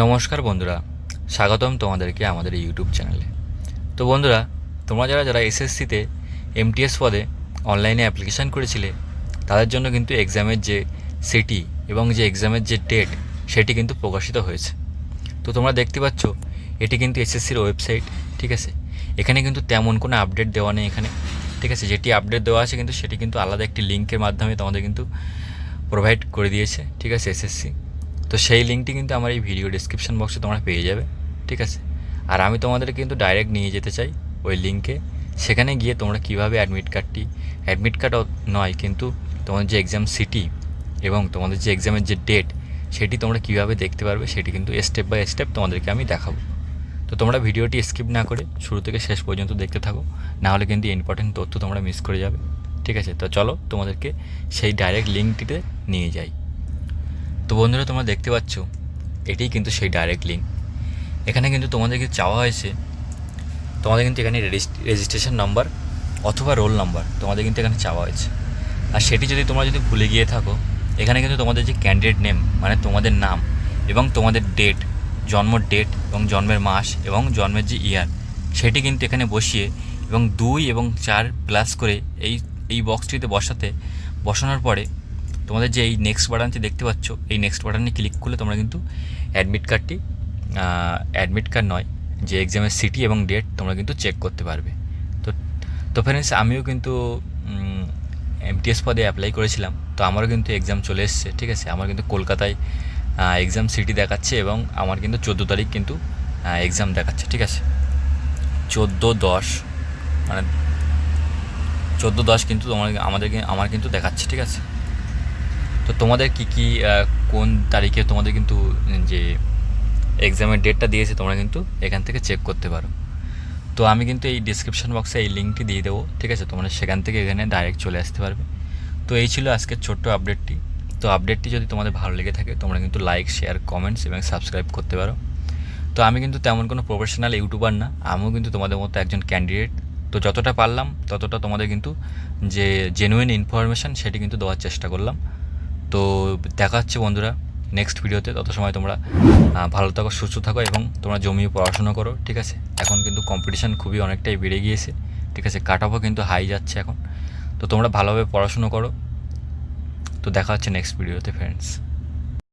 নমস্কার বন্ধুরা, স্বাগতম তোমাদেরকে আমাদের ইউটিউব চ্যানেলে। তো বন্ধুরা, তোমরা যারা যারা এসএসসিতে এমটিএস পদে অনলাইনে অ্যাপ্লিকেশান করেছিলে, তাদের জন্য কিন্তু এক্সামের যে সিটি এবং যে এক্সামের যে ডেট সেটি কিন্তু প্রকাশিত হয়েছে। তো তোমরা দেখতে পাচ্ছ এটি কিন্তু এসএসসির ওয়েবসাইট, ঠিক আছে। এখানে কিন্তু তেমন কোনো আপডেট দেওয়া নেই এখানে, ঠিক আছে। যেটি আপডেট দেওয়া আছে কিন্তু সেটি কিন্তু আলাদা একটি লিঙ্কের মাধ্যমে তোমাদের কিন্তু প্রোভাইড করে দিয়েছে, ঠিক আছে, এসএসসি। তো সেই লিঙ্কটি কিন্তু আমার এই ভিডিও ডিসক্রিপশন বক্সে তোমরা পেয়ে যাবে, ঠিক আছে। আর আমি তোমাদের কিন্তু ডাইরেক্ট নিয়ে যেতে চাই ওই লিঙ্কে। সেখানে গিয়ে তোমরা কীভাবে অ্যাডমিট কার্ড নয় কিন্তু তোমাদের যে এক্সাম সিটি এবং তোমাদের যে এক্সামের যে ডেট সেটি তোমরা কীভাবে দেখতে পারবে সেটি কিন্তু স্টেপ বাই স্টেপ তোমাদেরকে আমি দেখাবো। তো তোমরা ভিডিওটি স্কিপ না করে শুরু থেকে শেষ পর্যন্ত দেখতে থাকো, নাহলে কিন্তু ইম্পর্টেন্ট তথ্য তোমরা মিস করে যাবে, ঠিক আছে। তো চলো তোমাদেরকে সেই ডাইরেক্ট লিঙ্কটিতে নিয়ে যাই। তো বন্ধুরা, তোমরা দেখতে পাচ্ছ এটিই কিন্তু সেই ডাইরেক্ট লিঙ্ক। এখানে কিন্তু তোমাদেরকে চাওয়া হয়েছে, তোমাদের কিন্তু এখানে রেজিস্ট্রেশন নাম্বার অথবা রোল নাম্বার তোমাদের কিন্তু এখানে চাওয়া হয়েছে। আর সেটি যদি তোমরা যদি ভুলে গিয়ে থাকো, এখানে কিন্তু তোমাদের যে ক্যান্ডিডেট নেম মানে তোমাদের নাম এবং তোমাদের ডেট, জন্ম ডেট এবং জন্মের মাস এবং জন্মের যে ইয়ার সেটি কিন্তু এখানে বসিয়ে এবং 2 এবং 4 প্লাস করে এই বক্সটিতে বসানোর পরে তোমাদের যে এই নেক্সট বাটনটি দেখতে পাচ্ছ, এই নেক্সট বাটনে ক্লিক করলে তোমরা কিন্তু অ্যাডমিট কার্ড নয়, যে এক্সামের সিটি এবং ডেট তোমরা কিন্তু চেক করতে পারবে। তো তো ফ্রেন্ডস, আমিও কিন্তু এমটিএস পদে অ্যাপ্লাই করেছিলাম, তো আমারও কিন্তু এক্সাম চলে এসছে, ঠিক আছে। আমার কিন্তু কলকাতায় এক্সাম সিটি দেখাচ্ছে এবং আমার কিন্তু 14 তারিখ কিন্তু এক্সাম দেখাচ্ছে, ঠিক আছে। 14/10 মানে 14/10 কিন্তু আমার কিন্তু দেখাচ্ছে, ঠিক আছে। তো তোমাদের কী কোন তারিখে তোমাদের কিন্তু যে এক্সামের ডেটটা দিয়েছে তোমরা কিন্তু এখান থেকে চেক করতে পারো। তো আমি কিন্তু এই ডিসক্রিপশন বক্সে এই লিঙ্কটি দিয়ে দেবো, ঠিক আছে। তোমরা সেখান থেকে এখানে ডাইরেক্ট চলে আসতে পারবে। তো এই ছিল আজকের ছোট্ট আপডেটটি। তো আপডেটটি যদি তোমাদের ভালো লেগে থাকে তোমরা কিন্তু লাইক, শেয়ার, কমেন্টস এবং সাবস্ক্রাইব করতে পারো। তো আমি কিন্তু তেমন কোনো প্রফেশনাল ইউটিউবার না, আমিও কিন্তু তোমাদের মতো একজন ক্যান্ডিডেট। তো যতটা পারলাম ততটা তোমাদের কিন্তু যে জেনুইন ইনফরমেশান সেটি কিন্তু দেওয়ার চেষ্টা করলাম। তো দেখা হচ্ছে বন্ধুরা নেক্সট ভিডিওতে। তত সময় তোমরা ভালো থাকো, সুস্থ থাকো এবং তোমরা জমিয়ে পড়াশোনা করো, ঠিক আছে। এখন কিন্তু কম্পিটিশান খুবই অনেকটাই বেড়ে গিয়েছে, ঠিক আছে। কাট অফও কিন্তু হাই যাচ্ছে এখন। তো তোমরা ভালোভাবে পড়াশুনো করো। তো দেখা হচ্ছে নেক্সট ভিডিওতে ফ্রেন্ডস।